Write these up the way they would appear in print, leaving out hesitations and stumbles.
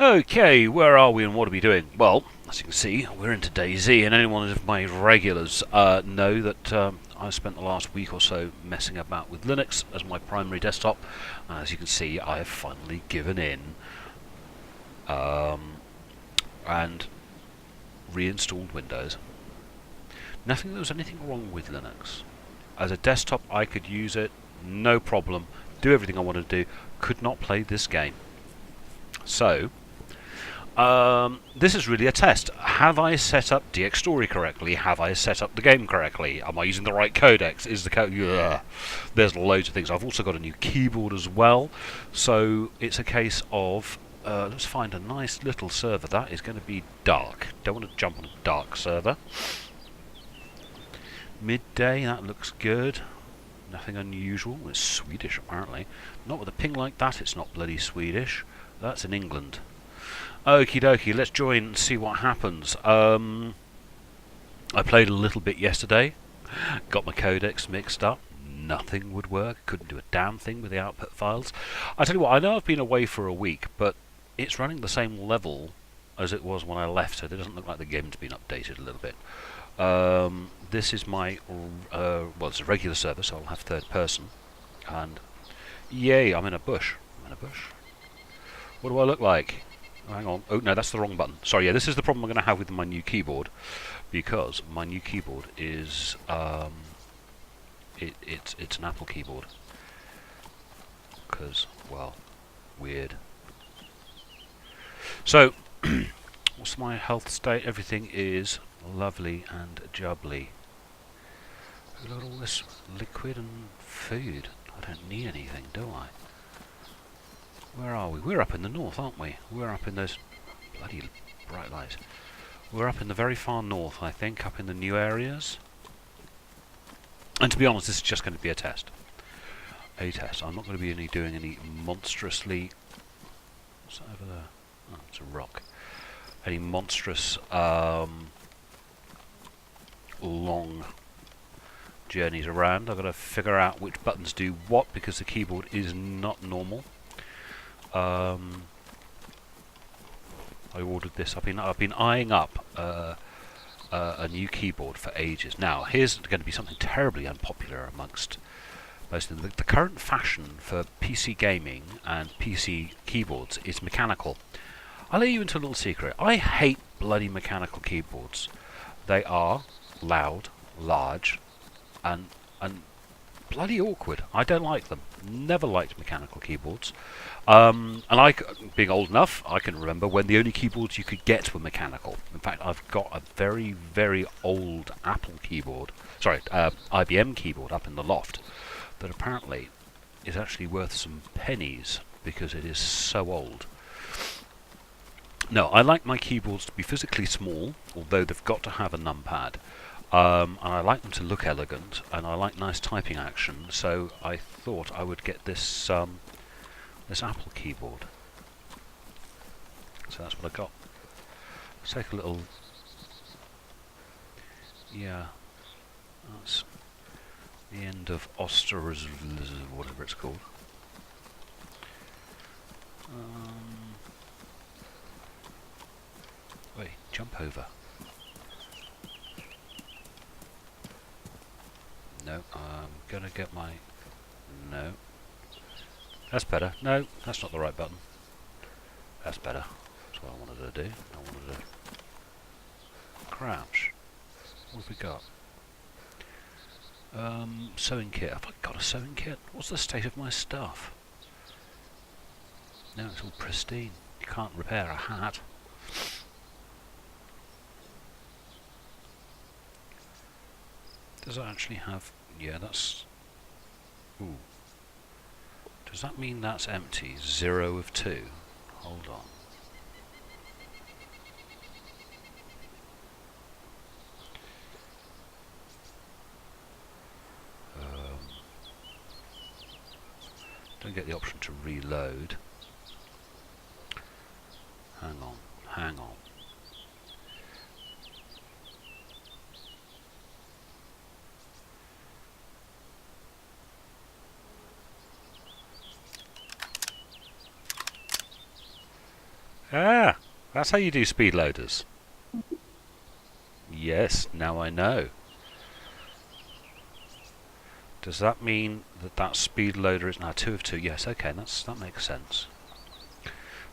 Okay, where are we and what are we doing? Well, as you can see, we're into Dayz, and anyone of my regulars know that I spent the last week or so messing about with Linux as my primary desktop. And as you can see, I have finally given in and reinstalled Windows. Nothing there was anything wrong with Linux. As a desktop, I could use it, no problem, do everything I wanted to do, could not play this game. So, this is really a test. Have I set up DxStory correctly? Have I set up the game correctly? Am I using the right codecs? Is the code? Yeah. There's loads of things. I've also got a new keyboard as well. So it's a case of let's find a nice little server. That is going to be dark. Don't want to jump on a dark server. Midday. That looks good. Nothing unusual. It's Swedish apparently. Not with a ping like that. It's not bloody Swedish. That's in England. Okie dokie, let's join and see what happens. I played a little bit yesterday, got my codecs mixed up, nothing would work, couldn't do a damn thing with the output files. I tell you what, I know I've been away for a week, but it's running the same level as it was when I left, so it doesn't look like the game's been updated a little bit. This is my, well, it's a regular server, so I'll have third person, and yay, I'm in a bush. What do I look like? Hang on. Oh, no, that's the wrong button. Sorry, yeah, this is the problem I'm going to have with my new keyboard, because my new keyboard is it's an Apple keyboard. Because, well, weird. So, what's my health state? Everything is lovely and jubbly. Look at all this liquid and food. I don't need anything, do I? Where are we? We're up in the north, aren't we? We're up in those bloody bright lights. We're up in the very far north, I think, up in the new areas. And to be honest, this is just going to be a test. A test. I'm not going to be doing any monstrously... What's that over there? Oh, it's a rock. Any monstrous, long journeys around. I've got to figure out which buttons do what, because the keyboard is not normal. I ordered this. I've been eyeing up a new keyboard for ages. Now, here's going to be something terribly unpopular amongst most of them. The current fashion for PC gaming and PC keyboards is mechanical. I'll let you into a little secret. I hate bloody mechanical keyboards. They are loud, large, and bloody awkward. I don't like them. Never liked mechanical keyboards. And being old enough, I can remember when the only keyboards you could get were mechanical. In fact, I've got a very, very old Apple keyboard, sorry, IBM keyboard up in the loft that apparently is actually worth some pennies because it is so old. No, I like my keyboards to be physically small, although they've got to have a numpad. And I like them to look elegant, and I like nice typing action, so I thought I would get this this Apple keyboard. So that's what I got. Let's take a little... Yeah, that's the end of Oster's, whatever it's called. Wait, jump over. No, I'm gonna get my... No. That's better. No, that's not the right button. That's better. That's what I wanted to do. I wanted to... Crouch. What have we got? Sewing kit. Have I got a sewing kit? What's the state of my stuff? No, it's all pristine. You can't repair a hat. Does it actually have... Yeah, that's... Ooh. Does that mean that's empty? 0 of 2. Hold on. Don't get the option to reload. Hang on, hang on. Ah, that's how you do speed loaders. Yes, now I know. Does that mean that that speed loader is now 2 of 2? Yes, okay, that makes sense.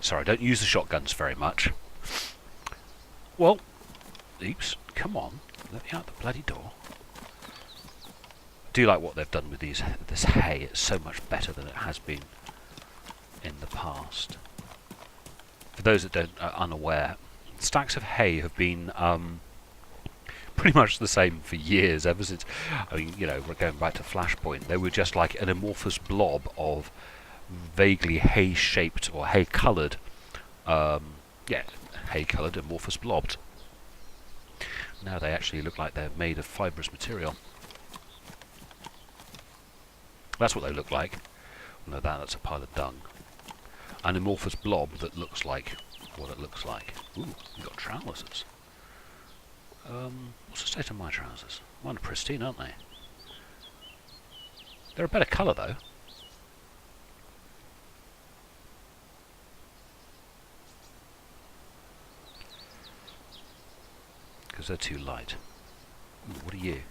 Sorry, I don't use the shotguns very much. Well, oops, come on, let me out the bloody door. I do like what they've done with this hay. It's so much better than it has been in the past. For those that are unaware, stacks of hay have been pretty much the same for years, ever since, I mean, you know, we're going back to Flashpoint. They were just like an amorphous blob of vaguely hay-shaped or hay-coloured, hay-coloured amorphous blobs. Now they actually look like they're made of fibrous material. That's what they look like. No, that's a pile of dung. An amorphous blob that looks like what it looks like. Ooh, you've got trousers. What's the state of my trousers? Mine are pristine, aren't they? They're a better colour, though. Because they're too light. Ooh, what are you?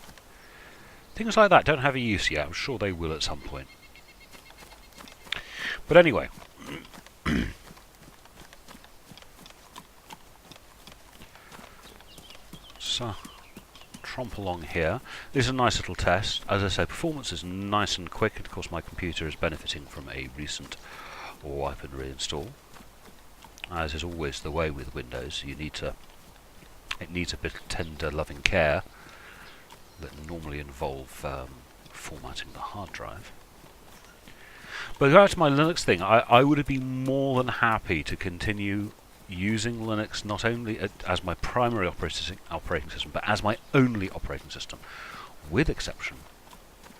Things like that don't have a use yet. I'm sure they will at some point. But anyway. So, tromp along here. This is a nice little test. As I say, performance is nice and quick. And of course, my computer is benefiting from a recent wipe and reinstall. As is always the way with Windows, it needs a bit of tender, loving care that normally involve formatting the hard drive. But back to my Linux thing, I would have been more than happy to continue using Linux not only as my primary operating system, but as my only operating system, with exception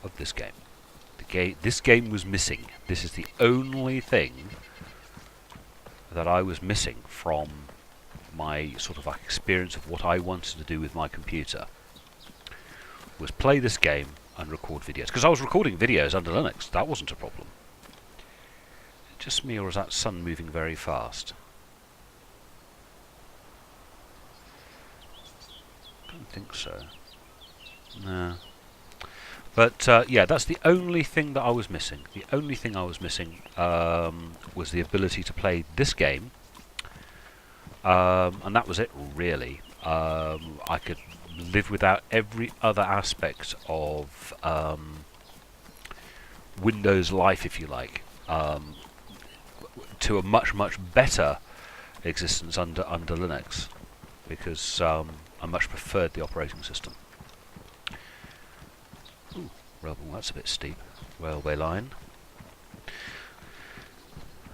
of this game. This game was missing. This is the only thing that I was missing from my sort of like experience of what I wanted to do with my computer, was play this game and record videos. Because I was recording videos under Linux, that wasn't a problem. Just me, or is that sun moving very fast? I don't think so. No. But yeah, that's the only thing that I was missing. The only thing I was missing was the ability to play this game. And that was it, really. I could live without every other aspect of Windows life, if you like, to a much, much better existence under Linux, because I much preferred the operating system. Ooh, well, that's a bit steep. Railway line.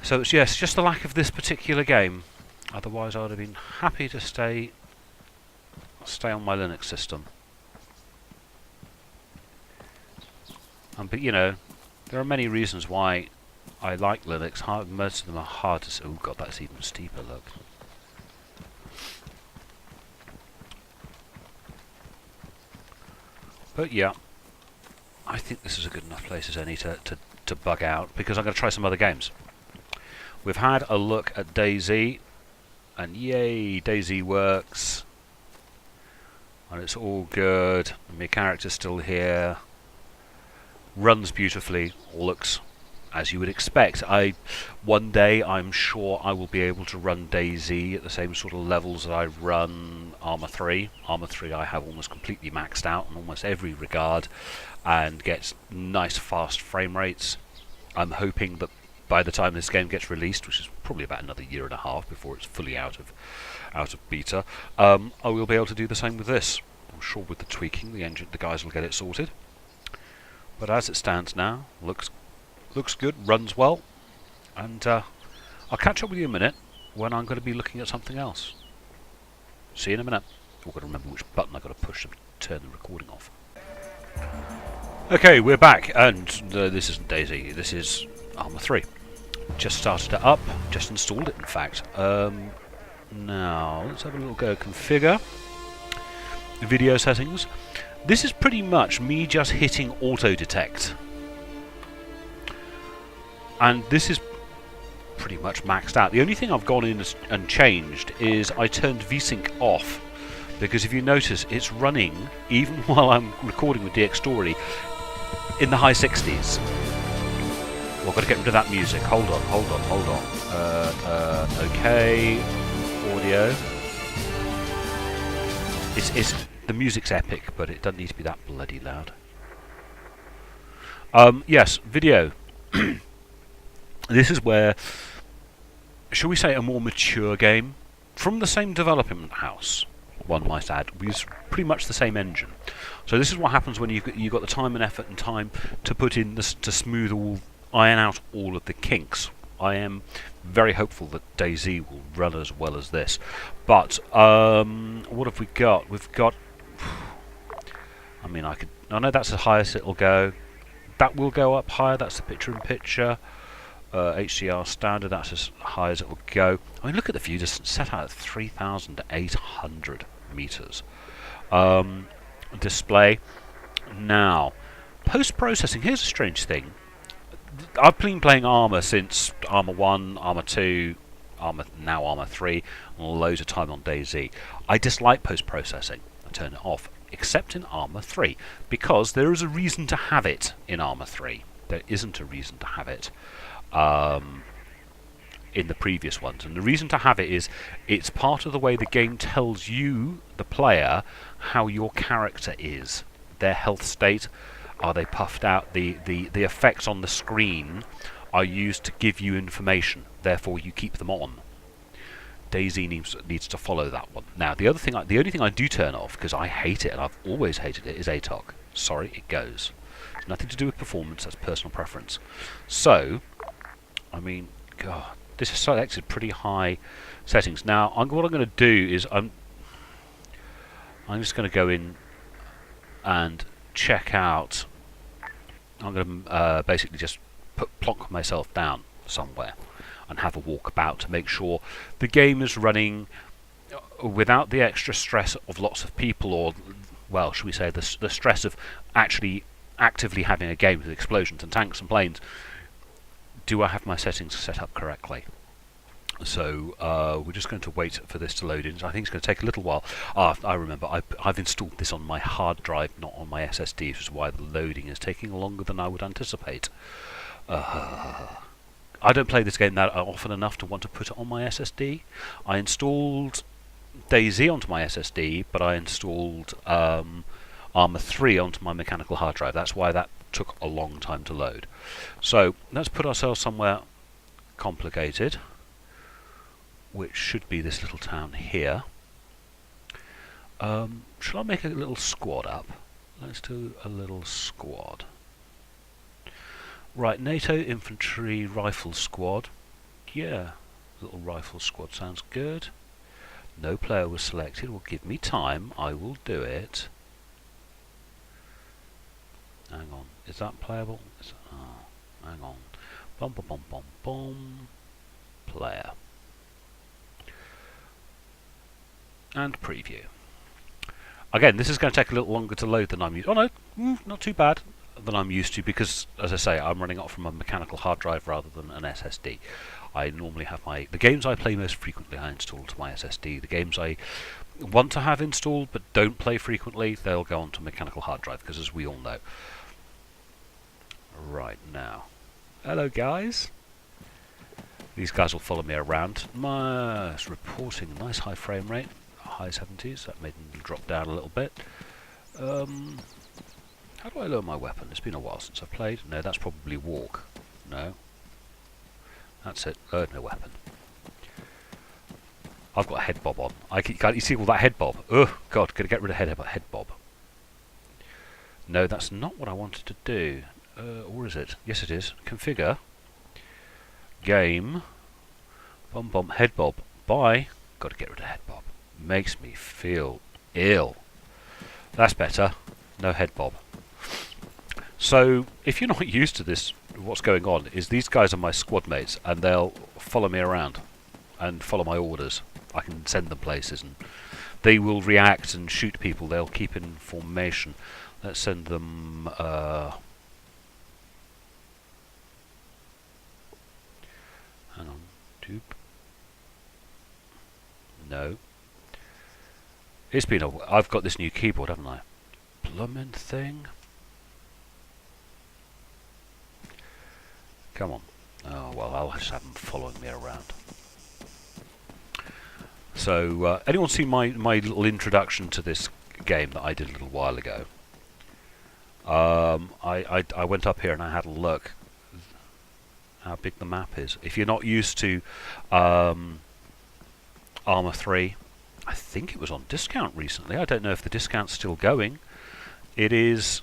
So it's, yes, just the lack of this particular game. Otherwise, I would have been happy to stay on my Linux system. But you know, there are many reasons why I like Linux. Most of them are hard to. Oh god, that's even steeper. Look. But yeah, I think this is a good enough place as any to bug out, because I'm going to try some other games. We've had a look at Dayz, and yay, Dayz works, and it's all good. And my character's still here, runs beautifully, looks as you would expect. One day I'm sure I will be able to run Dayz at the same sort of levels that I run ArmA 3. ArmA 3 I have almost completely maxed out in almost every regard, and gets nice fast frame rates. I'm hoping that by the time this game gets released, which is probably about another year and a half before it's fully out of beta, I will be able to do the same with this. I'm sure with the tweaking, the guys will get it sorted. But as it stands now, looks good, runs well, and I'll catch up with you in a minute when I'm going to be looking at something else. See you in a minute. I've got to remember which button I've got to push to turn the recording off. Okay, we're back, and this isn't Dayz, this is ArmA 3. Just started it up, just installed it in fact. Now, let's have a little go. Configure. Video settings. This is pretty much me just hitting auto detect. And this is pretty much maxed out. The only thing I've gone in and changed is I turned VSync off, because if you notice, it's running even while I'm recording with DX Story in the high 60s. Well, I've got to get rid of that music. Hold on. Okay, audio. It's the music's epic, but it doesn't need to be that bloody loud. Yes, video. This is where, shall we say, a more mature game from the same development house, one might add. We use pretty much the same engine. So this is what happens when you've got the time and effort and time to put in this, to iron out all of the kinks. I am very hopeful that Dayz will run as well as this. But what have we got? We've got. I mean, I know that's the highest it'll go. That will go up higher. That's the picture-in-picture. HDR standard. That's as high as it will go. I mean, look at the view distance set out at 3,800 meters. Display. Now, post-processing. Here's a strange thing. I've been playing Arma since Arma 1, Arma 2, now Arma 3, and loads of time on Dayz. I dislike post-processing. I turn it off, except in Arma 3, because there is a reason to have it in Arma 3. There isn't a reason to have it in the previous ones, and the reason to have it is it's part of the way the game tells you, the player, how your character is, their health state. Are they puffed out? The effects on the screen are used to give you information. Therefore, you keep them on. Dayz needs to follow that one. Now, the only thing I do turn off, because I hate it and I've always hated it, is ATOC. Sorry, it goes. It's nothing to do with performance. That's personal preference. So, I mean, God, this is selected pretty high settings. Now, what I'm going to do is I'm just going to go in and check out. I'm going to basically just plonk myself down somewhere and have a walk about to make sure the game is running without the extra stress of lots of people, or, well, should we say the stress of actually actively having a game with explosions and tanks and planes. Do I have my settings set up correctly? So we're just going to wait for this to load in. I think it's going to take a little while. I remember I've installed this on my hard drive, not on my SSD, which is why the loading is taking longer than I would anticipate. I don't play this game that often enough to want to put it on my SSD. I installed Dayz onto my SSD, but I installed Arma 3 onto my mechanical hard drive. That's why that took a long time to load. So let's put ourselves somewhere complicated, which should be this little town here. Shall I make a little squad up? Let's do a little squad. Right, NATO Infantry Rifle Squad. Yeah, little rifle squad sounds good. No player was selected. Will give me time. I will do it. Hang on. Is that playable? Hang on. Bum bum bum bum bum. Player. And preview. Again, this is going to take a little longer to load than I'm used to. Oh no, not too bad than I'm used to, because, as I say, I'm running it from a mechanical hard drive rather than an SSD. I normally have the games I play most frequently I install to my SSD. The games I want to have installed but don't play frequently, they'll go onto mechanical hard drive, because as we all know. Right now. Hello guys. These guys will follow me around. It's reporting a nice high frame rate. High 70s. That made them drop down a little bit. How do I lower my weapon? It's been a while since I've played. No, that's probably walk. No. That's it. Lowered my weapon. I've got a head bob on. You see all that head bob? Ugh, God, gotta get rid of head bob. No, that's not what I wanted to do. Or is it? Yes, it is. Configure. Game. Bum bum. Head bob. Bye. Gotta get rid of head bob. Makes me feel ill. That's better. No head bob. So, if you're not used to this, what's going on is these guys are my squad mates, and they'll follow me around and follow my orders. I can send them places, and they will react and shoot people. They'll keep in formation. Let's send them. Hang on. Doop. No. It's been a... I've got this new keyboard, haven't I? Bloomin' thing. Come on. Oh, well, I'll just have them following me around. So, anyone seen my little introduction to this game that I did a little while ago? I went up here and I had a look how big the map is. If you're not used to ArmA 3, I think it was on discount recently. I don't know if the discount's still going. It's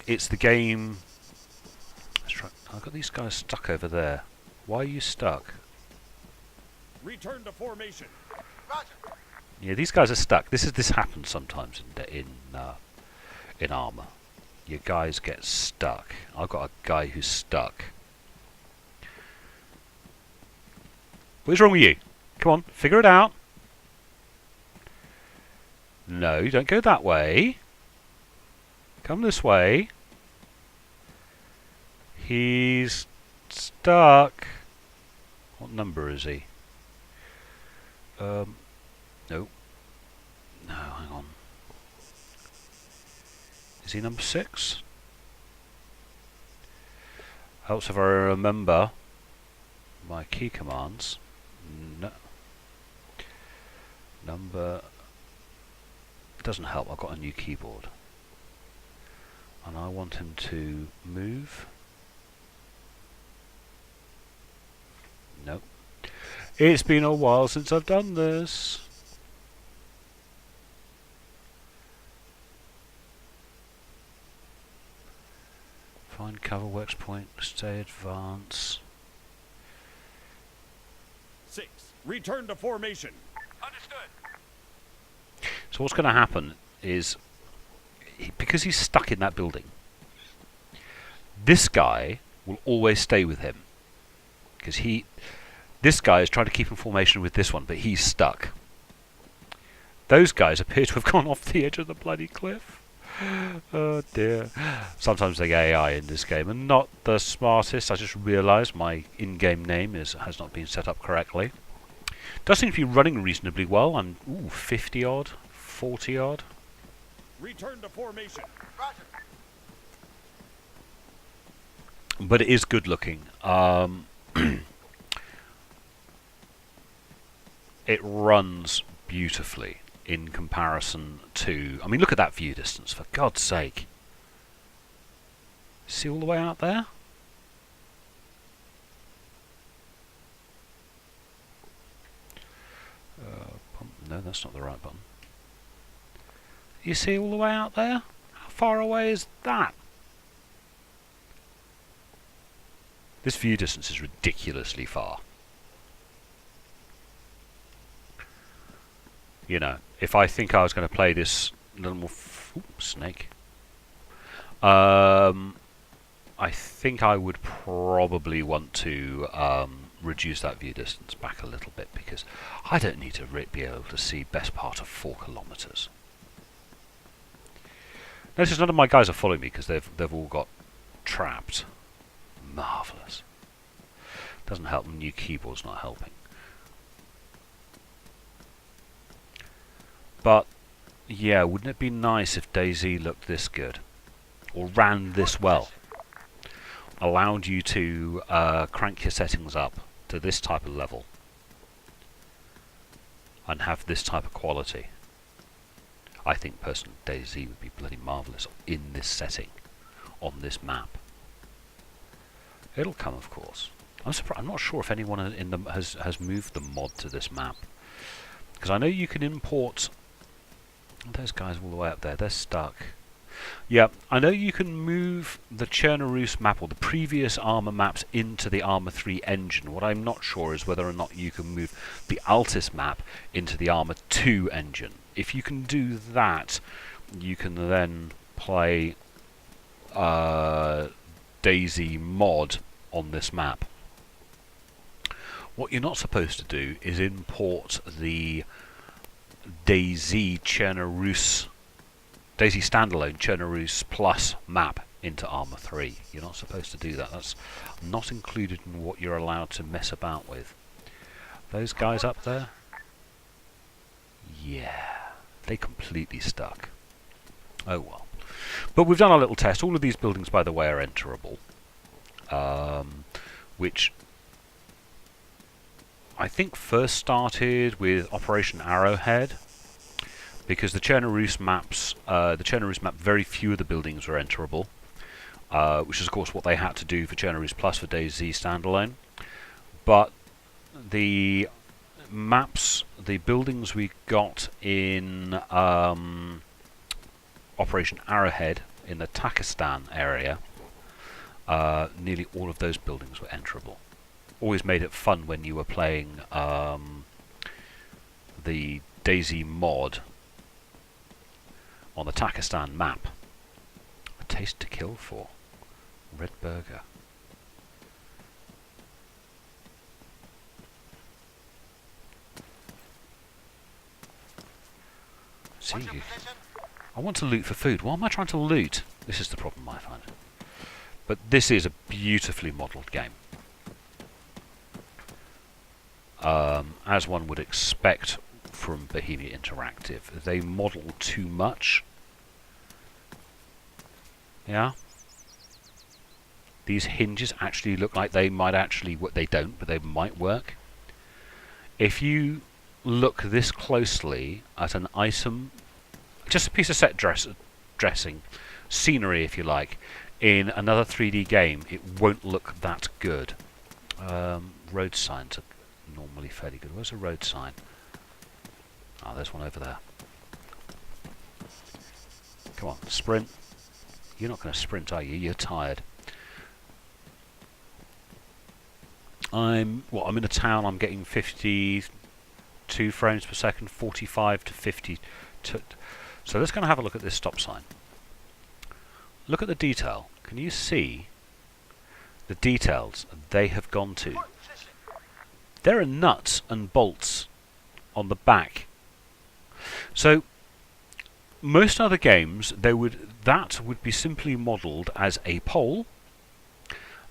the game... Let's try. I've got these guys stuck over there. Why are you stuck? Return to formation. Roger. Yeah, these guys are stuck. This happens sometimes in ArmA. Your guys get stuck. I've got a guy who's stuck. What's wrong with you? Come on, figure it out. No, you don't go that way. Come this way. He's stuck. What number is he? No. No, hang on. Is he number 6? Helps if I remember my key commands. No. Number... Doesn't help, I've got a new keyboard. And I want him to move. Nope. It's been a while since I've done this. Find cover works point, stay advance. 6. Return to formation. Understood. So what's going to happen is, because he's stuck in that building, this guy will always stay with him. Because this guy is trying to keep in formation with this one, but he's stuck. Those guys appear to have gone off the edge of the bloody cliff. Oh dear. Sometimes the AI in this game are not the smartest. I just realised my in-game name has not been set up correctly. Does seem to be running reasonably well. I'm 50 odd, 40 odd. Return to formation. Roger. But it is good looking. It runs beautifully in comparison to... I mean, look at that view distance, for God's sake. See all the way out there? No, that's not the right button. You see all the way out there? How far away is that? This view distance is ridiculously far. You know, if I think I was going to play this little more... snake. I think I would probably want to reduce that view distance back a little bit, because I don't need to be able to see best part of 4 kilometers. Notice none of my guys are following me because they've all got trapped. Marvellous. Doesn't help, the new keyboard's not helping. But, yeah, wouldn't it be nice if DayZ looked this good? Or ran this well? Allowed you to crank your settings up to this type of level. And have this type of quality. I think personally DayZ would be bloody marvellous in this setting. On this map. It'll come, of course. I'm not sure if anyone in them has moved the mod to this map. Because I know you can import... Those guys all the way up there, they're stuck. Yeah, I know you can move the Chernarus map or the previous ArmA maps into the ArmA 3 engine. What I'm not sure is whether or not you can move the Altis map into the ArmA 2 engine. If you can do that, you can then play DayZ mod on this map. What you're not supposed to do is import the DayZ Chernarus, DayZ standalone Chernarus Plus map into ArmA 3. You're not supposed to do that. That's not included in what you're allowed to mess about with. Those guys up there? Yeah, they completely stuck. Oh well. But we've done our little test. All of these buildings, by the way, are enterable. Which I think first started with Operation Arrowhead, because the Chernobyl maps, very few of the buildings were enterable, which is of course what they had to do for Chernobyl Plus for Dayz standalone. But the maps, the buildings we got in Operation Arrowhead in the Takistan area, nearly all of those buildings were enterable. Always made it fun when you were playing the Dayz mod on the Takistan map. A taste to kill for. Red burger. See you. I want to loot for food. Why am I trying to loot? This is the problem I find. But this is a beautifully modelled game. As one would expect from Bohemia Interactive. They model too much. Yeah? These hinges actually look like they might actually... They don't, but they might work. If you look this closely at an item, just a piece of set dressing, scenery if you like, in another 3D game, it won't look that good. Road signs are normally fairly good. Where's a road sign? Ah, there's one over there. Come on, sprint. You're not going to sprint, are you? You're tired. I'm in a town. I'm getting 52 frames per second, 45 to 50. So let's go and have a look at this stop sign. Look at the detail. Can you see the details they have gone to? There are nuts and bolts on the back. So most other games, that would be simply modelled as a pole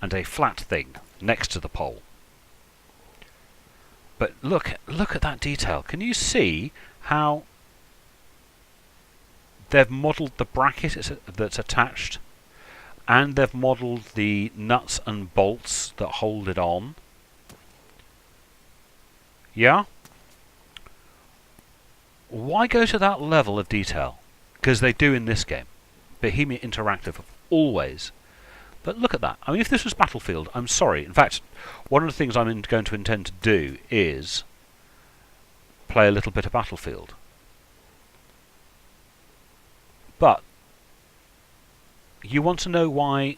and a flat thing next to the pole. But look at that detail. Can you see how they've modelled the bracket that's attached, and they've modelled the nuts and bolts that hold it on? Yeah? Why go to that level of detail? Because they do in this game. Bohemia Interactive have always. But look at that. I mean, if this was Battlefield, I'm sorry. In fact, one of the things I'm going to intend to do is play a little bit of Battlefield. But you want to know why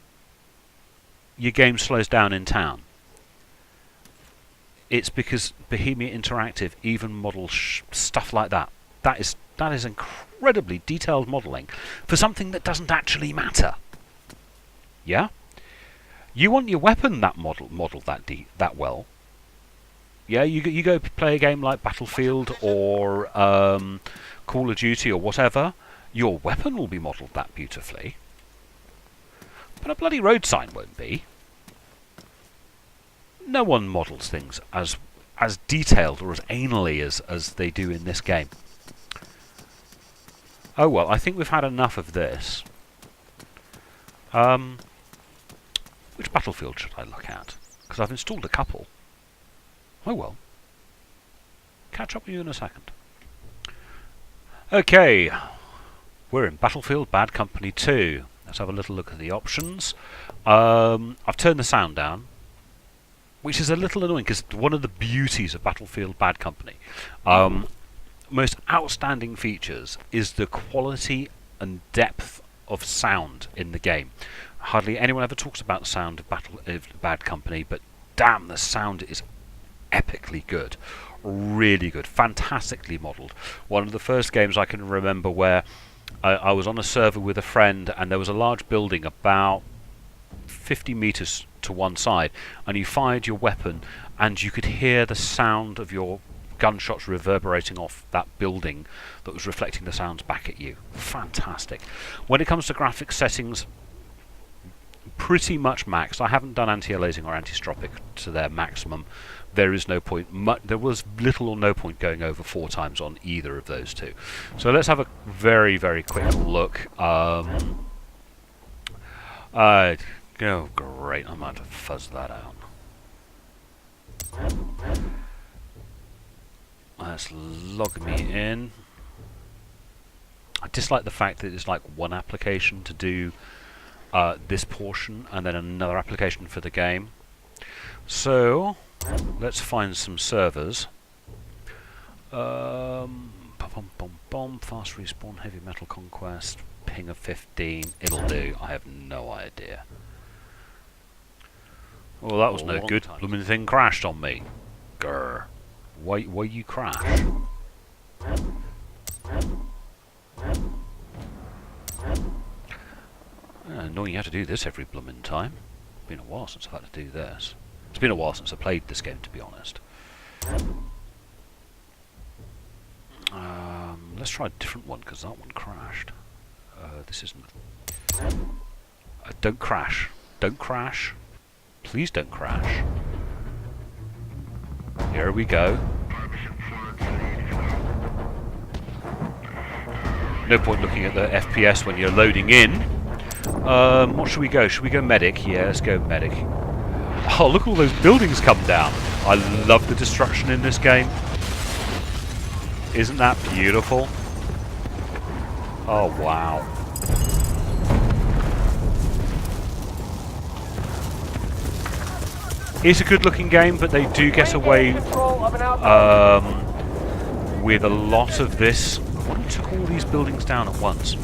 your game slows down in town? It's because Bohemia Interactive even models stuff like that. That is incredibly detailed modelling for something that doesn't actually matter. Yeah? You want your weapon that modelled that well. Yeah, you go play a game like Battlefield or Call of Duty or whatever, your weapon will be modelled that beautifully. But a bloody road sign won't be. No one models things as detailed or as anally as they do in this game. Oh well, I think we've had enough of this. Which Battlefield should I look at? Because I've installed a couple. Oh well. Catch up with you in a second. Okay. We're in Battlefield Bad Company 2. Let's have a little look at the options. I've turned the sound down, which is a little annoying because one of the beauties of Battlefield Bad Company, most outstanding features, is the quality and depth of sound in the game. Hardly anyone ever talks about the sound of Bad Company, but damn, the sound is epically good. Really good. Fantastically modelled. One of the first games I can remember where I was on a server with a friend and there was a large building about 50 metres to one side, and you fired your weapon and you could hear the sound of your gunshots reverberating off that building that was reflecting the sounds back at you. Fantastic. When it comes to graphics settings, pretty much maxed. I haven't done anti-aliasing or anti-stropic to their maximum. There is no point. There was little or no point going over 4 times on either of those two. So let's have a very, very quick look. Oh, great. I might have to fuzz that out. Let's log me in. I dislike the fact that it's like one application to do this portion and then another application for the game. So let's find some servers. Fast respawn, heavy metal conquest, ping of 15. It'll do. I have no idea. Well, that was no good. Blooming thing crashed on me. Grr. Why you crash? Annoying you have to do this every blooming time. It's been a while since I've had to do this. It's been a while since I played this game, to be honest. Let's try a different one, because that one crashed. This isn't... don't crash. Don't crash. Please don't crash. Here we go. No point looking at the FPS when you're loading in. What should we go? Should we go medic? Yeah, let's go medic. Oh, look at all those buildings come down. I love the destruction in this game. Isn't that beautiful? Oh, wow. It's a good looking game, but they do get away with a lot of this. Why took all these buildings down at once?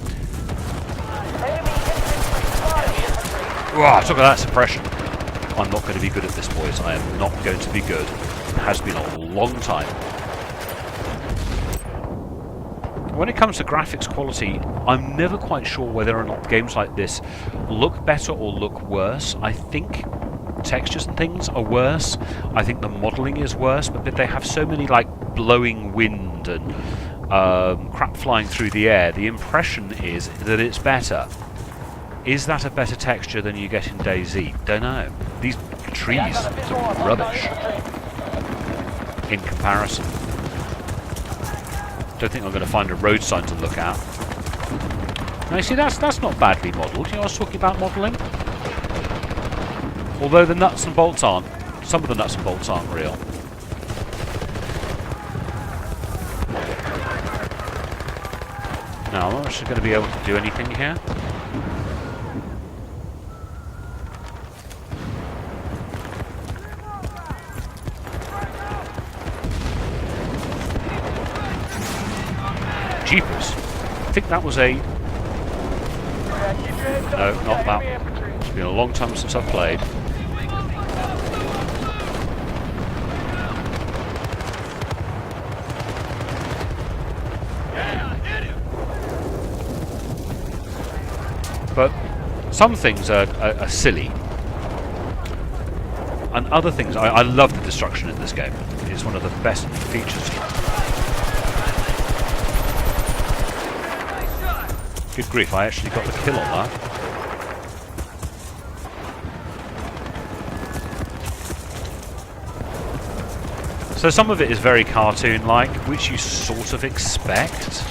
Wow, look at that suppression. I'm not going to be good at this, boys. I am not going to be good. It has been a long time. When it comes to graphics quality, I'm never quite sure whether or not games like this look better or look worse. I think textures and things are worse. I think the modelling is worse, but they have so many like blowing wind and crap flying through the air. The impression is that it's better. Is that a better texture than you get in DayZ? Don't know. These trees are rubbish in comparison. Don't think I'm going to find a road sign to look at. Now, you see, that's not badly modelled. You know, I was talking about modelling. Although the nuts and bolts aren't. Some of the nuts and bolts aren't real. Now, I'm not actually going to be able to do anything here. Jeepers. I think that was a... No, not that. It's been a long time since I've played. But some things are silly. And other things... I love the destruction in this game. It's one of the best features. Good grief, I actually got the kill on that. So some of it is very cartoon-like, which you sort of expect.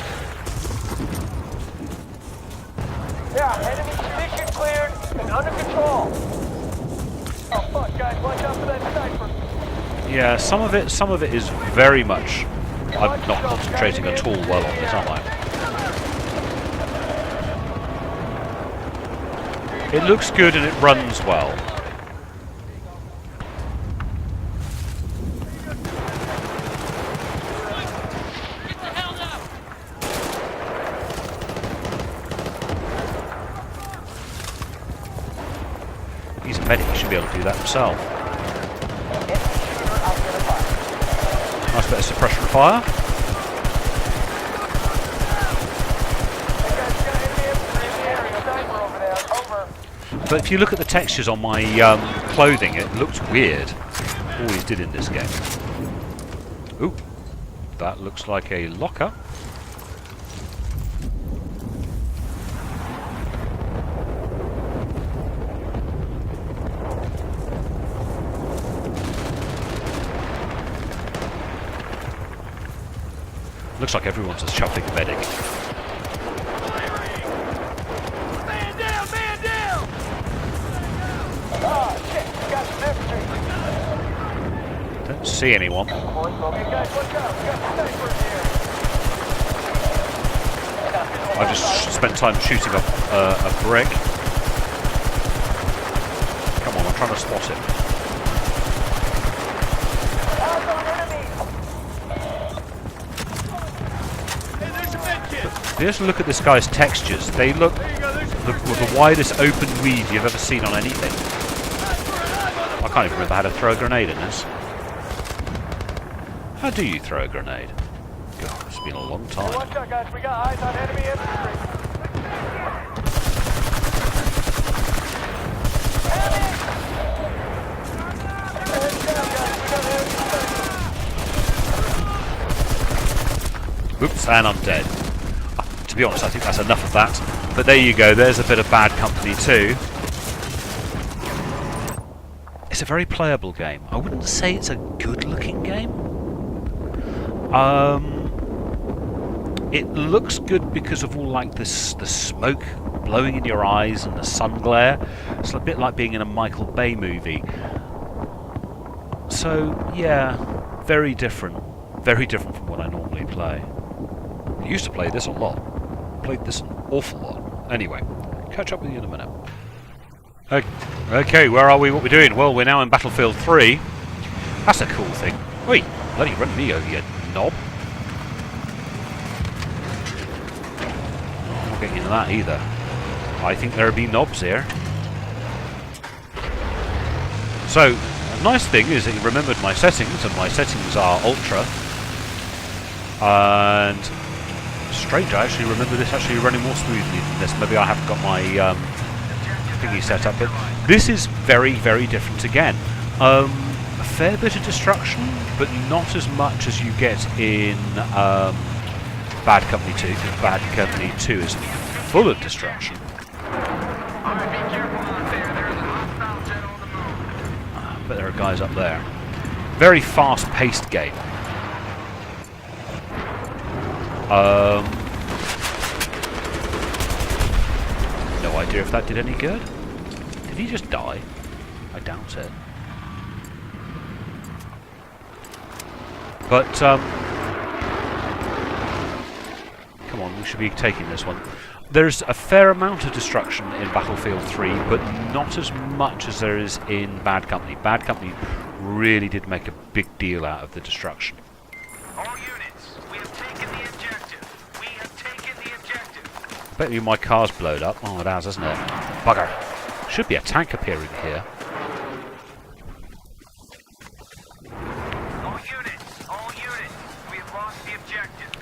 Yeah, enemy position cleared and under control. Oh fuck, guys, watch out for that sniper. Yeah, some of it is very much... I'm not concentrating at all well on this, am I? It looks good and it runs well. He's a medic, he should be able to do that himself. Nice bit of suppression fire. But if you look at the textures on my clothing, it looks weird. Always did in this game. Ooh, that looks like a locker. Looks like everyone's just shuffling medic. Man down! Man down! Ah, shit! We got some infantry. Don't see anyone. Hey guys, watch out! We got the sniper in here. I just spent time shooting a brick. Come on, I'm trying to spot him. Eyes on enemy! Hey, there's a med kit. Just look at this guy's textures. They look There you go. There's a the widest open weave you've ever seen on anything. I can't even remember how to throw a grenade in this. How do you throw a grenade? God, it's been a long Hey, time. watch out, guys! We got eyes on enemy infantry. Oops, and I'm dead. To be honest, I think that's enough of that. But there you go, there's a bit of bad company too. It's a very playable game. I wouldn't say it's a good-looking game. It looks good because of all like the smoke blowing in your eyes and the sun glare. It's a bit like being in a Michael Bay movie. So yeah, very different from what I normally play. I used to play this a lot. Played this an awful lot. Anyway, catch up with you in a minute. Okay, where are we? What we're doing? Well, we're now in Battlefield 3. That's a cool thing. Wait, bloody run me over, you knob. I'm not getting into that either. I think there'll be knobs here. So, a nice thing is that you remembered my settings, and my settings are ultra. And strange, I actually remember this actually running more smoothly than this. Maybe I haven't got my thingy set up, but this is very, very different again. A fair bit of destruction, but not as much as you get in Bad Company 2, because Bad Company 2 is full of destruction. But there are guys up there. Very fast-paced game. No idea if that did any good. Did he just die? I doubt it. But, come on, we should be taking this one. There's a fair amount of destruction in Battlefield 3, but not as much as there is in Bad Company. Bad Company really did make a big deal out of the destruction. All units, we have taken the objective. We have taken the objective. I bet you my car's blowed up. Oh, it has, hasn't it? Bugger. Should be a tank appearing here. All units, we have lost the objective.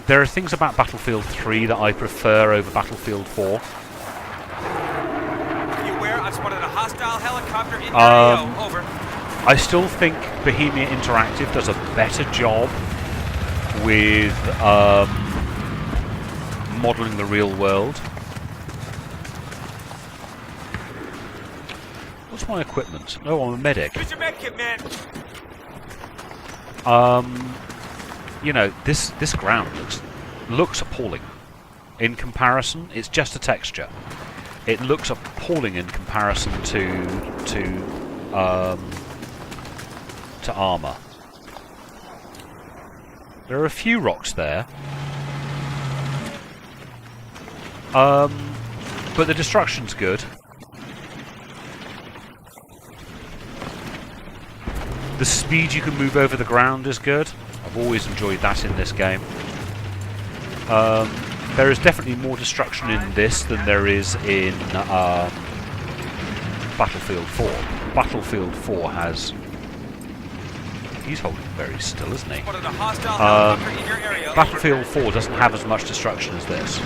There are things about Battlefield 3 that I prefer over Battlefield 4. Are you aware I've spotted a hostile helicopter in your AO? Over. I still think Bohemia Interactive does a better job with modelling the real world. What's my equipment? Oh, I'm a medic. Use your medkit, man. You know, this ground looks appalling. In comparison, it's just a texture. It looks appalling in comparison to armor. There are a few rocks there, but the destruction's good. The speed you can move over the ground is good. I've always enjoyed that in this game. There is definitely more destruction in this than there is in Battlefield 4. Battlefield 4 has... He's holding very still, isn't he? Spotted a hostile helicopter in your area. Battlefield 4 doesn't have as much destruction as this.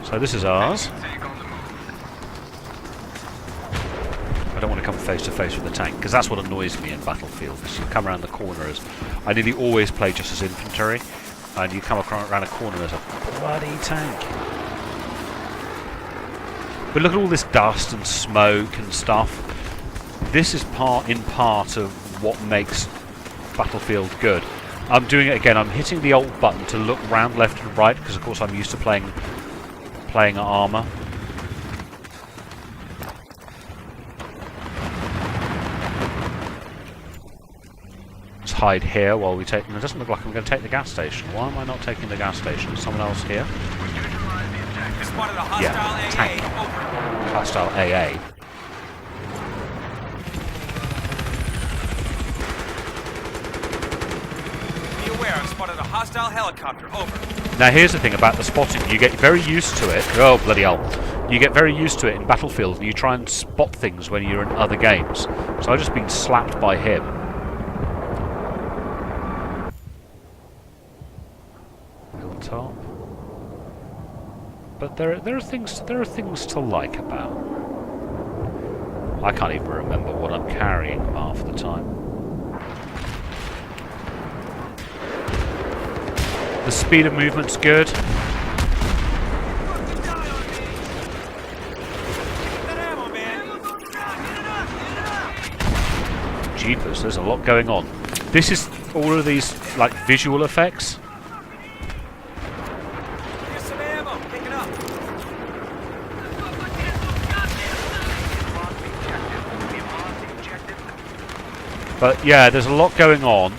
So this is ours. I don't want to come face to face with the tank, because that's what annoys me in Battlefield. Is you come around the corners. I nearly always play just as infantry, and you come around a corner and there's a bloody tank. But look at all this dust and smoke and stuff. This is in part of what makes Battlefield good. I'm doing it again. I'm hitting the Alt button to look round left and right because, of course, I'm used to playing Arma. Let's hide here while we take. It doesn't look like I'm going to take the gas station. Why am I not taking the gas station? Is someone else here? Spotted a hostile AA. Tank. Over. Hostile AA. Be aware, I've spotted a hostile helicopter. Over. Now here's the thing about the spotting. You get very used to it. Oh, bloody hell. You get very used to it in Battlefield, and you try and spot things when you're in other games. So I've just been slapped by him. Hilltop. But there are things to like about. I can't even remember what I'm carrying half the time. The speed of movement's good. Jeepers, there's a lot going on. This is all of these like visual effects. Here's some ammo. Pick it up. But yeah, there's a lot going on.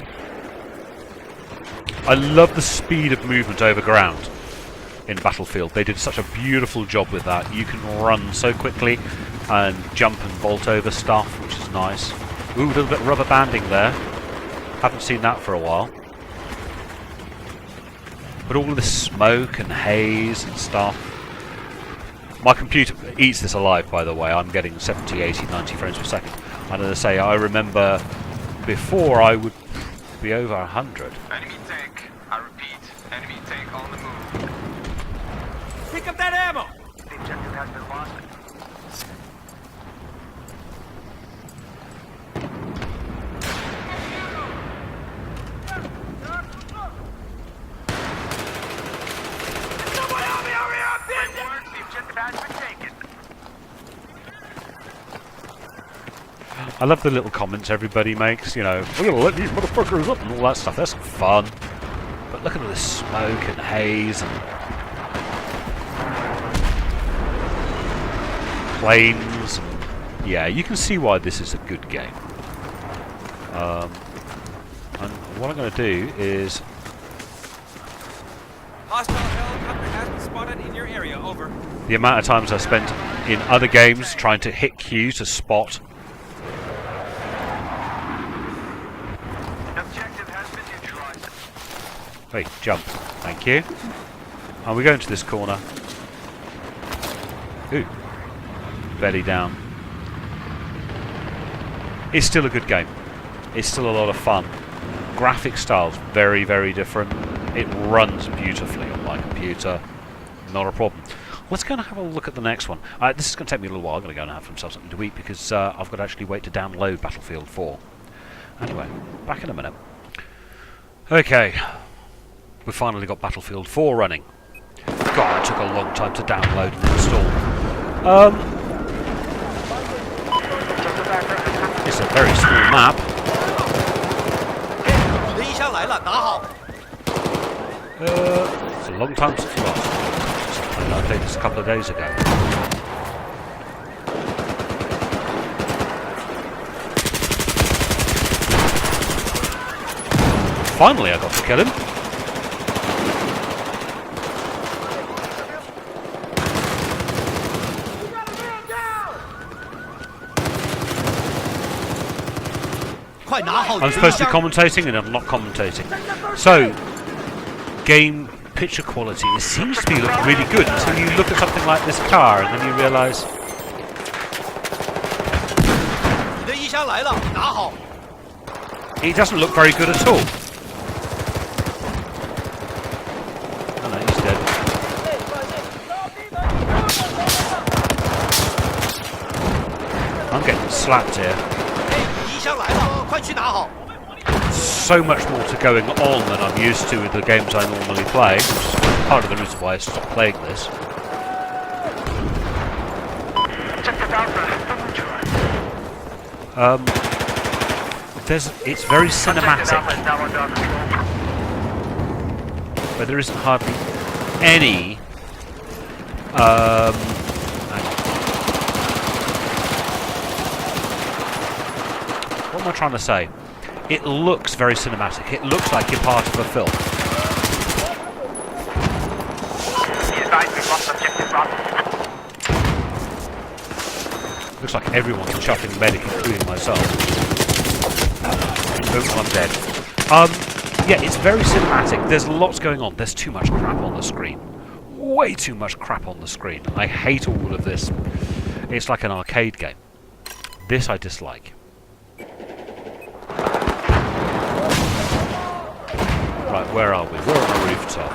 I love the speed of movement over ground in Battlefield. They did such a beautiful job with that. You can run so quickly and jump and vault over stuff, which is nice. Ooh, a little bit of rubber banding there. Haven't seen that for a while. But all of this smoke and haze and stuff. My computer eats this alive, by the way. I'm getting 70, 80, 90 frames per second. And as I say, I remember before I would be over 100. Enemy tank. I repeat, enemy tank on the move. Pick up that ammo. The objective has been lost. Someone help me! Hurry up! Great work. The objective has been taken. I love the little comments everybody makes, you know, we're gonna let these motherfuckers up and all that stuff. That's fun. But look at all this smoke and haze and planes. And yeah, you can see why this is a good game. And what I'm going to do is Hostile helicopter has been spotted in your area. Over. the amount of times I spent in other games trying to hit Q to spot. Objective has been neutralized. Hey, jump. Thank you. And we go into this corner. Ooh. Belly down. It's still a good game. It's still a lot of fun. Graphic style's very, very different. It runs beautifully on my computer. Not a problem. Let's go and have a look at the next one. This is going to take me a little while. I'm going to go and have myself something to eat because I've got to actually wait to download Battlefield 4. Anyway, back in a minute. Okay. We've finally got Battlefield 4 running. God, it took a long time to download and install. It's a very small map. It's a long time since last. I played this a couple of days ago. Finally, I got to kill him. I'm supposed to be commentating and I'm not commentating. So, game picture quality, it seems to be looking really good until you look at something like this car and then you realise it doesn't look very good at all. Oh no, he's dead. I'm getting slapped here. So much more to going on than I'm used to with the games I normally play, which is part of the reason why I stopped playing this. It's very cinematic, but there isn't hardly any. What am I trying to say? It looks very cinematic. It looks like you're part of a film. Looks like everyone's chuffing medic, including myself. Oh, I'm dead. Yeah, it's very cinematic. There's lots going on. There's too much crap on the screen. Way too much crap on the screen. I hate all of this. It's like an arcade game. This I dislike. Right, where are we? We're on a rooftop.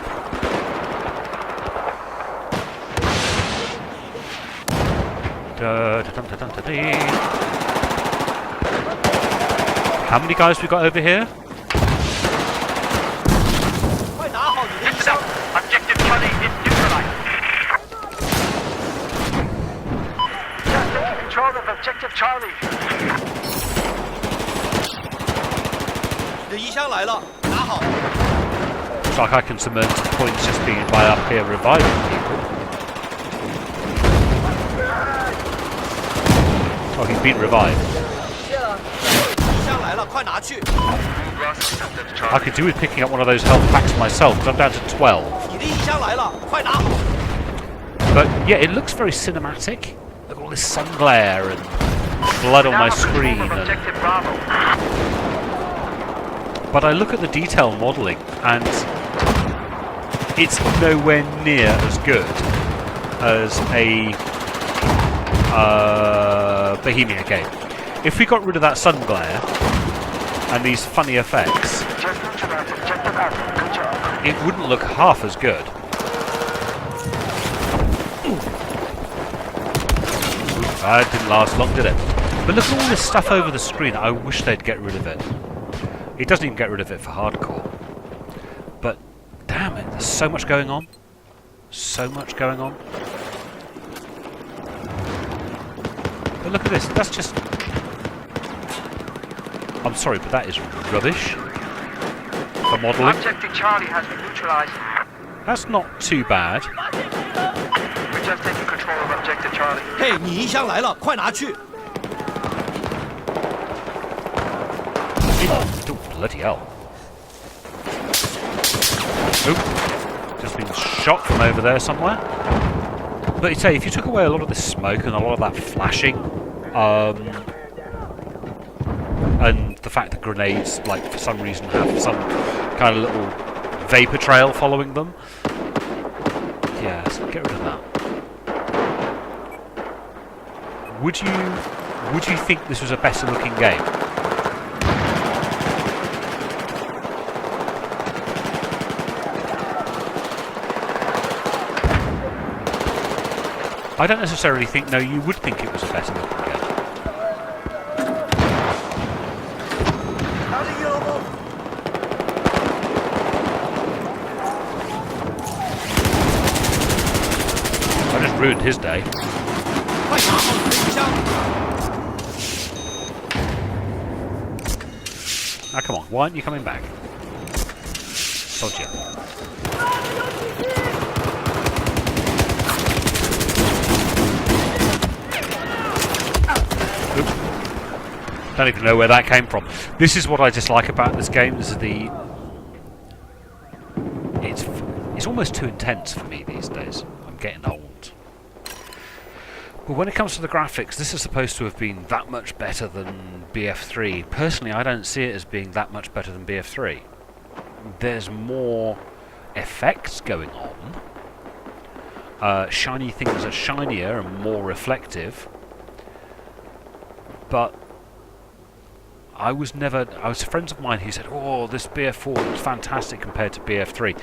How many guys we got over here? Objective Charlie is neutralized. Just taking control of Objective Charlie. 你的衣箱来了，拿好。 Looks like I can cement some points just being by up here reviving people. Oh, he's been revived. 谢了，衣箱来了，快拿去。 I could do with picking up one of those health packs myself, because I'm down to 12. 你的衣箱来了，快拿好。 But yeah, it looks very cinematic. Look at all this sun glare and blood on my screen. But I look at the detail modelling, and it's nowhere near as good as a Bohemia game. If we got rid of that sun glare and these funny effects, it wouldn't look half as good. That didn't last long, did it? But look at all this stuff over the screen. I wish they'd get rid of it. It doesn't even get rid of it for hardcore. But damn it, there's so much going on. So much going on. But look at this, that's just... I'm sorry, but that is rubbish. The modelling. Objective Charlie has been neutralized. That's not too bad. We're just taking control of Objective Charlie. 嘿，你衣箱来了，快拿去。 Oh, bloody hell. Oop. Just been shot from over there somewhere. But you say, if you took away a lot of this smoke and a lot of that flashing, and the fact that grenades, like, for some reason have some kind of little vapor trail following them, yeah, so get rid of that. Would you think this was a better looking game? I don't necessarily think, no, you would think it was a better looking game. I just ruined his day. 快拿好你的衣箱。 Now come on, why aren't you coming back? Sod you. Don't even know where that came from. This is what I dislike about this game. This is the... It's almost too intense for me these days. I'm getting old. But when it comes to the graphics, this is supposed to have been that much better than BF3. Personally, I don't see it as being that much better than BF3. There's more effects going on. Shiny things are shinier and more reflective. But I was friends of mine who said, oh, this BF4 looks fantastic compared to BF3.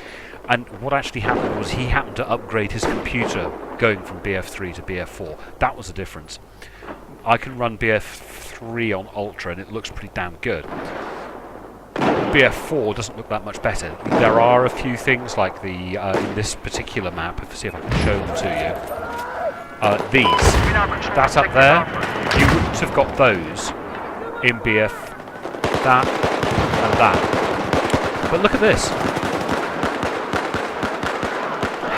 And what actually happened was he happened to upgrade his computer going from BF3 to BF4. That was the difference. I can run BF3 on Ultra and it looks pretty damn good. BF4 doesn't look that much better. There are a few things like the in this particular map, if I see if I can show them to you. These. That up there, you wouldn't have got those in BF, that, and that. But look at this.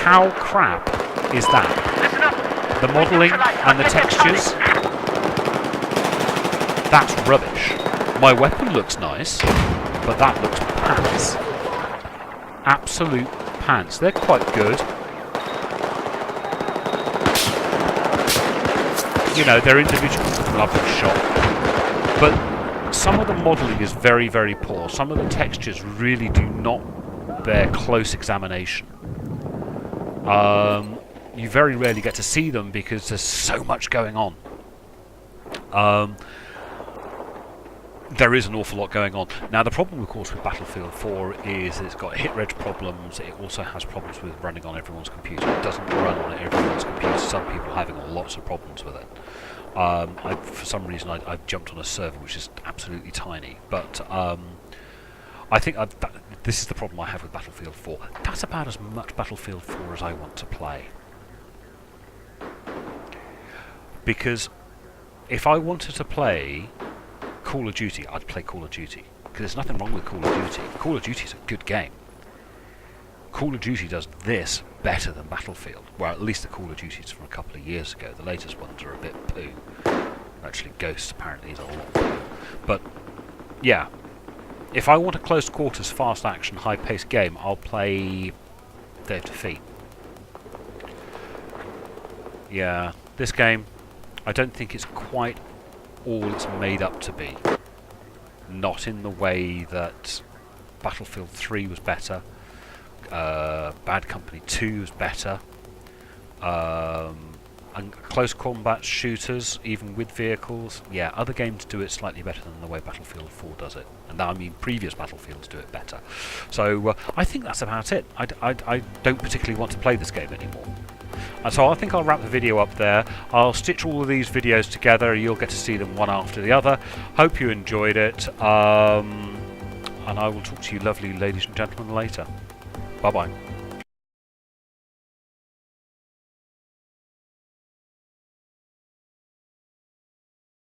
How crap is that? The modelling and the textures, that's rubbish. My weapon looks nice, but that looks pants. Absolute pants. They're quite good. You know, they're individual, lovely shot. But some of the modelling is very, very poor. Some of the textures really do not bear close examination. You very rarely get to see them because there's so much going on. There is an awful lot going on. Now, the problem, of course, with Battlefield 4 is it's got hit reg problems. It also has problems with running on everyone's computer. It doesn't run on everyone's computer. Some people are having lots of problems with it. For some reason, I've jumped on a server which is absolutely tiny. But I think this is the problem I have with Battlefield 4. That's about as much Battlefield 4 as I want to play. Because if I wanted to play Call of Duty, I'd play Call of Duty. Because there's nothing wrong with Call of Duty. Call of Duty is a good game. Call of Duty does this better than Battlefield. Well, at least the Call of Duties from a couple of years ago. The latest ones are a bit poo. Actually, Ghosts apparently is a lot poo. But, yeah. If I want a close quarters, fast action, high paced game, I'll play Day of Defeat. Yeah, this game, I don't think it's quite all it's made up to be. Not in the way that Battlefield 3 was better, Bad Company 2 was better, and close combat shooters, even with vehicles, yeah, other games do it slightly better than the way Battlefield 4 does it. And now I mean previous Battlefields do it better. So I think that's about it. I don't particularly want to play this game anymore. And so I think I'll wrap the video up there. I'll stitch all of these videos together. You'll get to see them one after the other. Hope you enjoyed it. And I will talk to you lovely ladies and gentlemen later. Bye-bye.